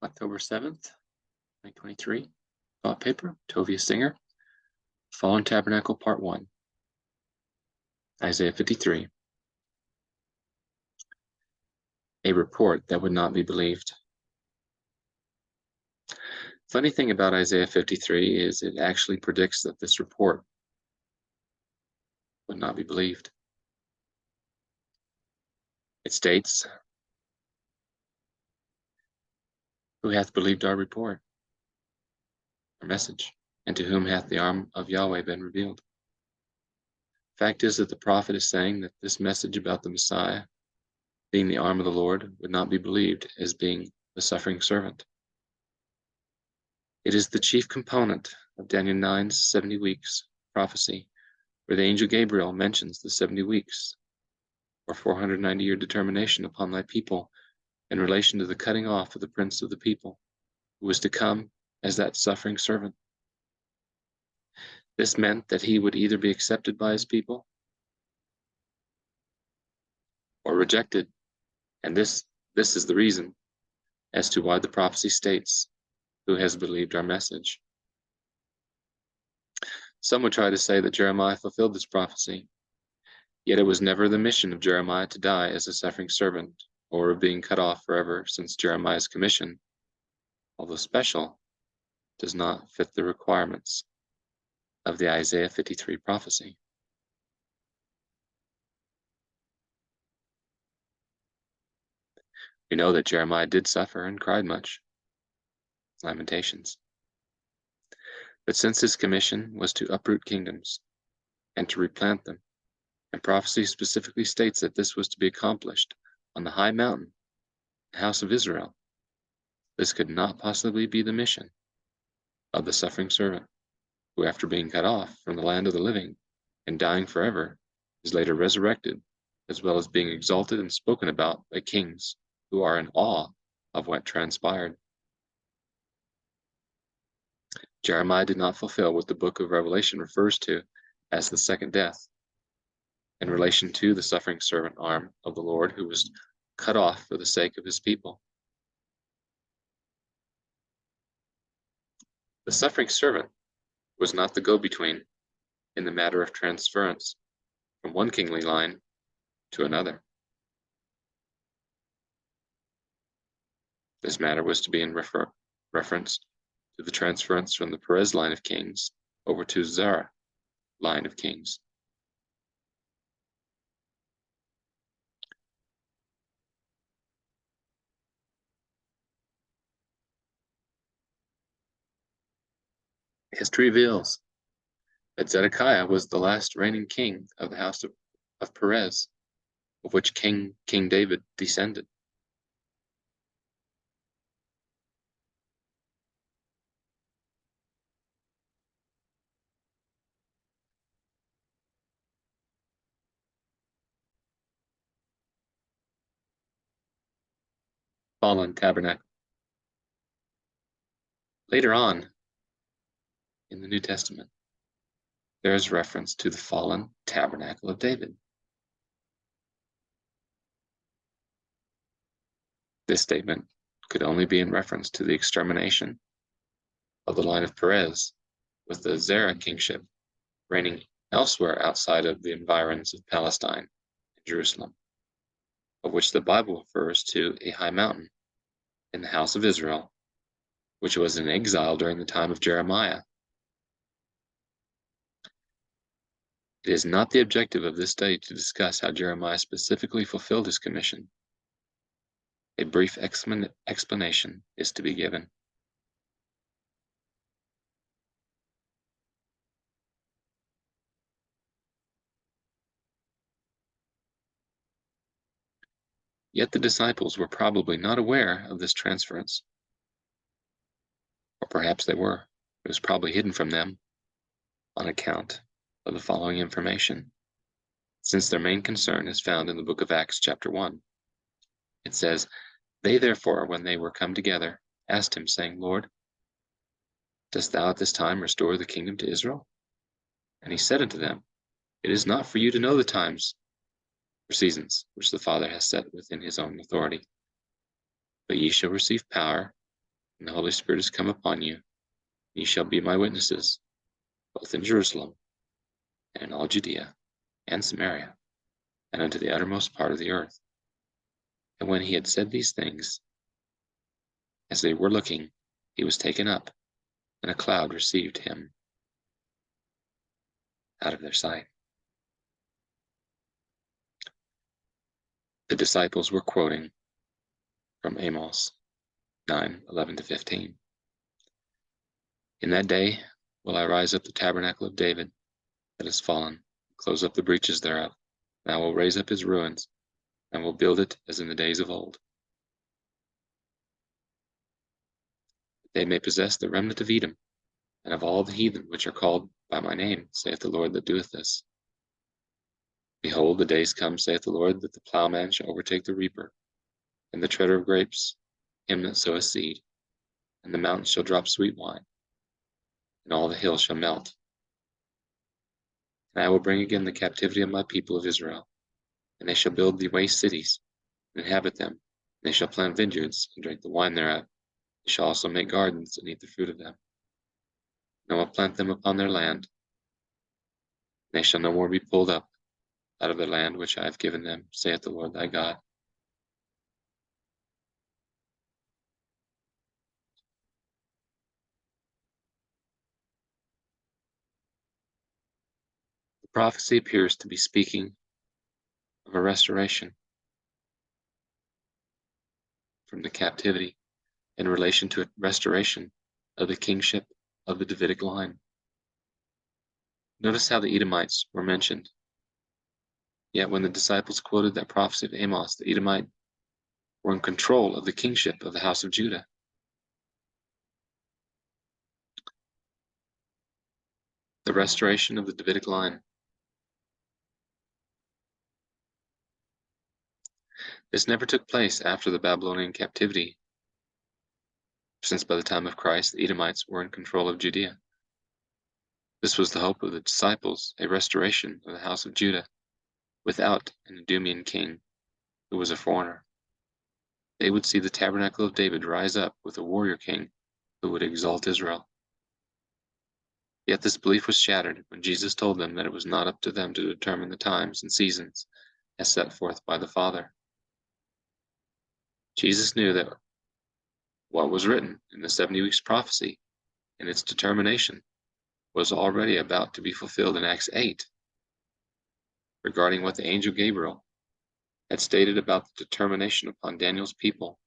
October 7th, 2023. Thought paper, Tovia Singer. Fallen Tabernacle, Part 1. Isaiah 53. A report that would not be believed. Funny thing about Isaiah 53 is it actually predicts that this report would not be believed. It states, "Who hath believed our report, our message, and to whom hath the arm of Yahweh been revealed?" Fact is that the prophet is saying that this message about the Messiah being the arm of the Lord would not be believed as being the suffering servant. It is the chief component of Daniel 9's 70 weeks prophecy, where the angel Gabriel mentions the 70 weeks, or 490-year determination upon thy people in relation to the cutting off of the prince of the people, who was to come as that suffering servant. This meant that he would either be accepted by his people or rejected, and this is the reason as to why the prophecy states, "Who has believed our message?" Some would try to say that Jeremiah fulfilled this prophecy, yet it was never the mission of Jeremiah to die as a suffering servant or of being cut off forever, since Jeremiah's commission, although special, does not fit the requirements of the Isaiah 53 prophecy. We know that Jeremiah did suffer and cried much. Lamentations. But since his commission was to uproot kingdoms and to replant them, and prophecy specifically states that this was to be accomplished on the high mountain, the house of Israel, this could not possibly be the mission of the suffering servant, who, after being cut off from the land of the living and dying forever, is later resurrected, as well as being exalted and spoken about by kings who are in awe of what transpired. Jeremiah did not fulfill what the book of Revelation refers to as the second death in relation to the suffering servant arm of the Lord, who was cut off for the sake of his people. The suffering servant was not the go-between in the matter of transference from one kingly line to another. This matter was to be in reference to the transference from the Perez line of kings over to Zerah line of kings. History reveals that Zedekiah was the last reigning king of the house of Perez, of which King David descended. Fallen Tabernacle. Later on in the New Testament, there is reference to the fallen Tabernacle of David. This statement could only be in reference to the extermination of the line of Perez, with the Zerah kingship reigning elsewhere outside of the environs of Palestine and Jerusalem, of which the Bible refers to a high mountain in the house of Israel, which was in exile during the time of Jeremiah. It is not the objective of this study to discuss how Jeremiah specifically fulfilled his commission. A brief explanation is to be given. Yet the disciples were probably not aware of this transference. Or perhaps they were. It was probably hidden from them on account of the following information, since their main concern is found in the book of Acts chapter 1. It says, "They therefore, when they were come together, asked him, saying, Lord, dost thou at this time restore the kingdom to Israel? And he said unto them, It is not for you to know the times or seasons which the Father has set within his own authority, but ye shall receive power and the Holy Spirit has come upon you. You shall be my witnesses, both in Jerusalem and in all Judea and Samaria, and unto the uttermost part of the earth. And when he had said these things, as they were looking, he was taken up, and a cloud received him out of their sight. The disciples were quoting from Amos 9:11-15. In that day will I rise up the tabernacle of David that is fallen, close up the breaches thereof, and I will raise up his ruins, and will build it as in the days of old. They may possess the remnant of Edom, and of all the heathen which are called by my name, saith the Lord that doeth this. Behold, the days come, saith the Lord, that the plowman shall overtake the reaper, and the treader of grapes him that soweth seed, and the mountains shall drop sweet wine, and all the hills shall melt. And I will bring again the captivity of my people of Israel, and they shall build the waste cities, and inhabit them. And they shall plant vineyards, and drink the wine thereof. They shall also make gardens, and eat the fruit of them. And I will plant them upon their land, and they shall no more be pulled up out of the land which I have given them, saith the Lord thy God. The prophecy appears to be speaking of a restoration from the captivity in relation to a restoration of the kingship of the Davidic line. Notice how the Edomites were mentioned. Yet when the disciples quoted that prophecy of Amos, the Edomites were in control of the kingship of the house of Judah. The restoration of the Davidic line. This never took place after the Babylonian captivity, since by the time of Christ, the Edomites were in control of Judea. This was the hope of the disciples, a restoration of the house of Judah, without an Idumean king who was a foreigner. They would see the tabernacle of David rise up with a warrior king who would exalt Israel. Yet this belief was shattered when Jesus told them that it was not up to them to determine the times and seasons as set forth by the Father. Jesus knew that what was written in the 70 weeks prophecy and its determination was already about to be fulfilled in Acts 8 regarding what the angel Gabriel had stated about the determination upon Daniel's people.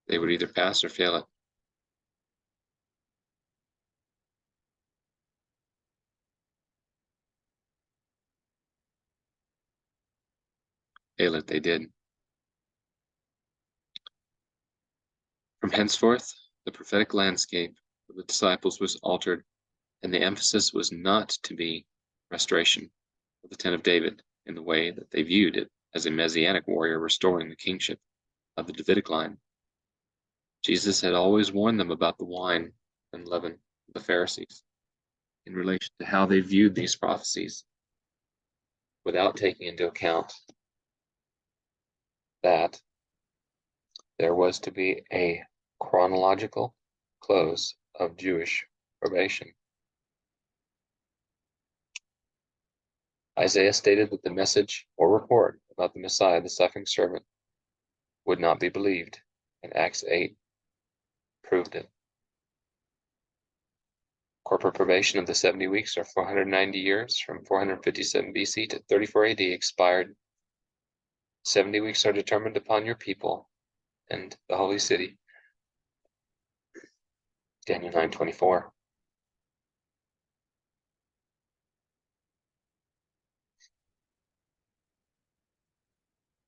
They would either pass or fail it. Fail it they did. From henceforth, the prophetic landscape of the disciples was altered, and the emphasis was not to be restoration of the tent of David in the way that they viewed it as a messianic warrior restoring the kingship of the Davidic line. Jesus had always warned them about the wine and leaven of the Pharisees in relation to how they viewed these prophecies, without taking into account that there was to be a chronological close of Jewish probation. Isaiah stated that the message or report about the Messiah, the suffering servant, would not be believed, and Acts 8 proved it. Corporate probation of the 70 weeks or 490 years from 457 BC to 34 AD expired. 70 weeks are determined upon your people and the holy city. Daniel 9:24.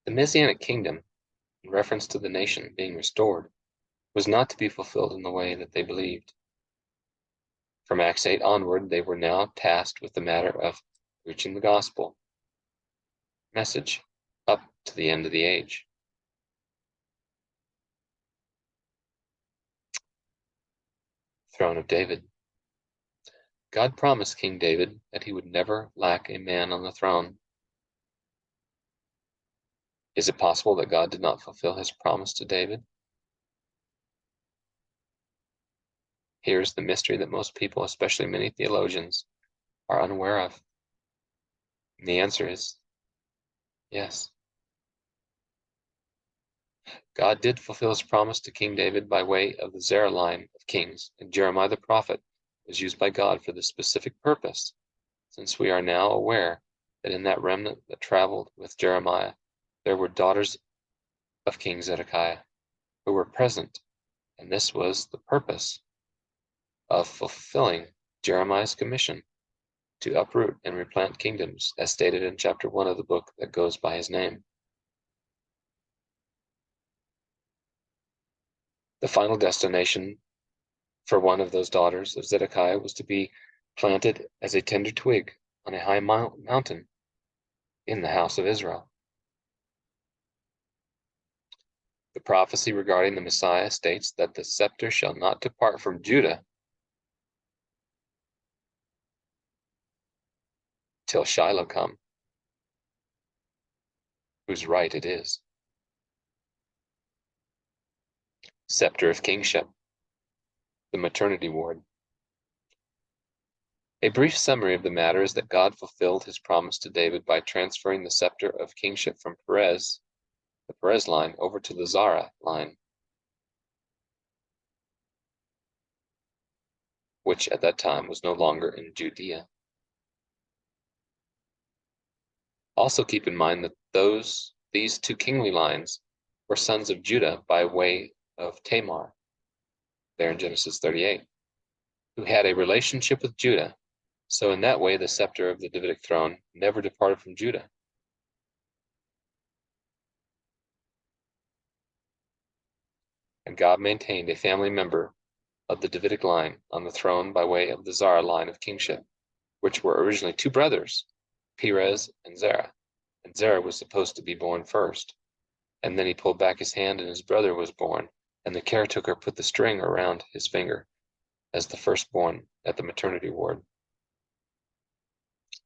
The Messianic kingdom, in reference to the nation being restored, was not to be fulfilled in the way that they believed. From Acts 8 onward, they were now tasked with the matter of preaching the gospel message up to the end of the age. Throne of David. God promised King David that he would never lack a man on the throne. Is it possible that God did not fulfill his promise to David? Here's the mystery that most people, especially many theologians, are unaware of. And the answer is yes. God did fulfill his promise to King David by way of the Zerah line of kings, and Jeremiah the prophet was used by God for this specific purpose, since we are now aware that in that remnant that traveled with Jeremiah, there were daughters of King Zedekiah who were present, and this was the purpose of fulfilling Jeremiah's commission to uproot and replant kingdoms, as stated in chapter 1 of the book that goes by his name. The final destination for one of those daughters of Zedekiah was to be planted as a tender twig on a high mountain in the house of Israel. The prophecy regarding the Messiah states that the scepter shall not depart from Judah till Shiloh come, whose right it is. Scepter of kingship, the maternity ward. A brief summary of the matter is that God fulfilled his promise to David by transferring the scepter of kingship from Perez, the Perez line, over to the Zara line, which at that time was no longer in Judea. Also keep in mind that these two kingly lines were sons of Judah by way of Tamar, there in Genesis 38, who had a relationship with Judah. So in that way, the scepter of the Davidic throne never departed from Judah. And God maintained a family member of the Davidic line on the throne by way of the Zara line of kingship, which were originally two brothers, Perez and Zerah. And Zerah was supposed to be born first. And then he pulled back his hand and his brother was born, and the caretaker put the string around his finger as the firstborn at the maternity ward.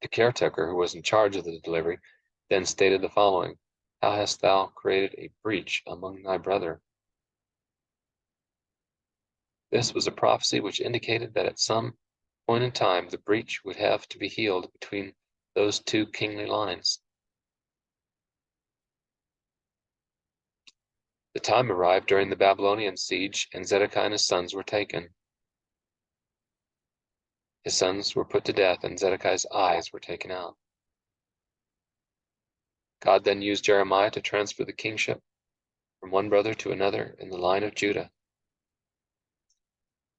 The caretaker, who was in charge of the delivery, then stated the following: "How hast thou created a breach among thy brother?" This was a prophecy which indicated that at some point in time the breach would have to be healed between those two kingly lines. The time arrived during the Babylonian siege, and Zedekiah and his sons were taken. His sons were put to death, and Zedekiah's eyes were taken out. God then used Jeremiah to transfer the kingship from one brother to another in the line of Judah.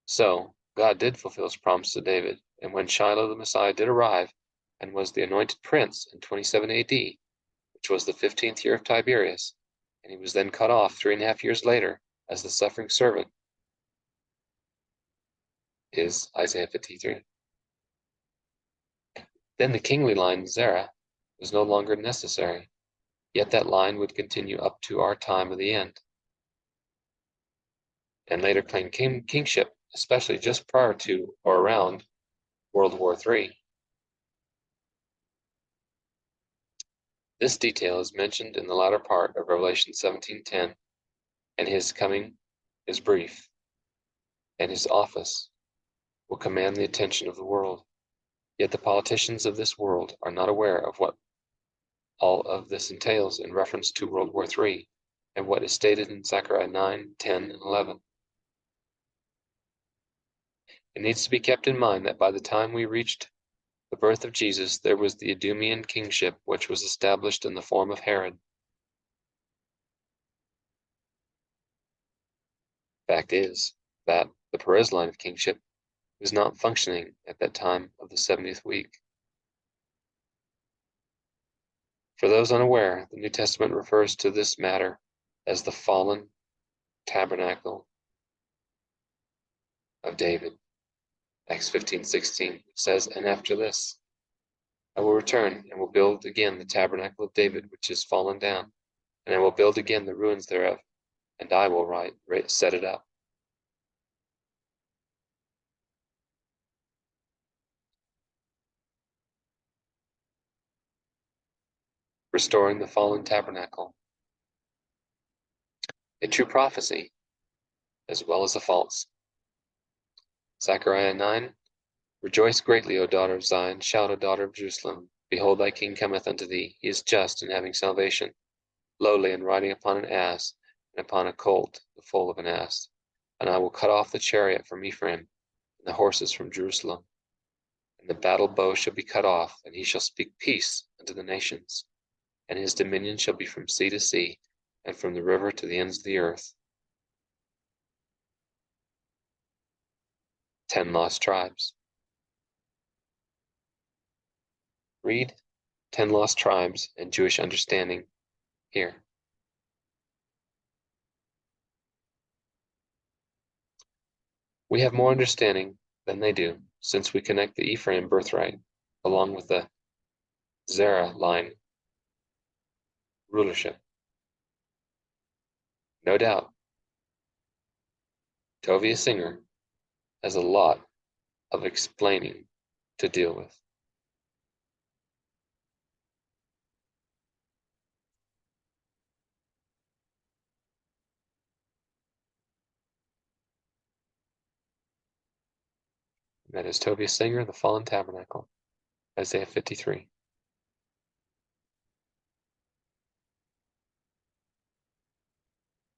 So, God did fulfill his promise to David, and when Shiloh the Messiah did arrive and was the anointed prince in 27 AD, which was the 15th year of Tiberius, and he was then cut off 3.5 years later as the suffering servant, is Isaiah 53. Then the kingly line, Zerah, was no longer necessary, yet that line would continue up to our time of the end, and later claimed kingship, especially just prior to or around World War III. This detail is mentioned in the latter part of Revelation 17:10, and his coming is brief, and his office will command the attention of the world. Yet the politicians of this world are not aware of what all of this entails in reference to World War III and what is stated in Zechariah 9, 10, and 11. It needs to be kept in mind that by the time we reached the birth of Jesus, there was the Idumean kingship, which was established in the form of Herod. Fact is that the Perez line of kingship was not functioning at that time of the 70th week. For those unaware, the New Testament refers to this matter as the fallen tabernacle of David. Acts 15:16 says, "And after this, I will return and will build again the tabernacle of David, which is fallen down, and I will build again the ruins thereof, and I will set it up." Restoring the fallen tabernacle. a true prophecy as well as a false. Zechariah 9, Rejoice greatly, O daughter of Zion, shout, O daughter of Jerusalem. Behold, thy king cometh unto thee, he is just and having salvation, lowly and riding upon an ass, and upon a colt, the foal of an ass. And I will cut off the chariot from Ephraim, and the horses from Jerusalem. And the battle bow shall be cut off, and he shall speak peace unto the nations. And his dominion shall be from sea to sea, and from the river to the ends of the earth. 10 lost tribes. Read 10 lost tribes and Jewish understanding here. We have more understanding than they do, since we connect the Ephraim birthright along with the Zerah line rulership. No doubt, Tovia Singer has a lot of explaining to deal with. That is Tovia Singer, The Fallen Tabernacle, Isaiah 53.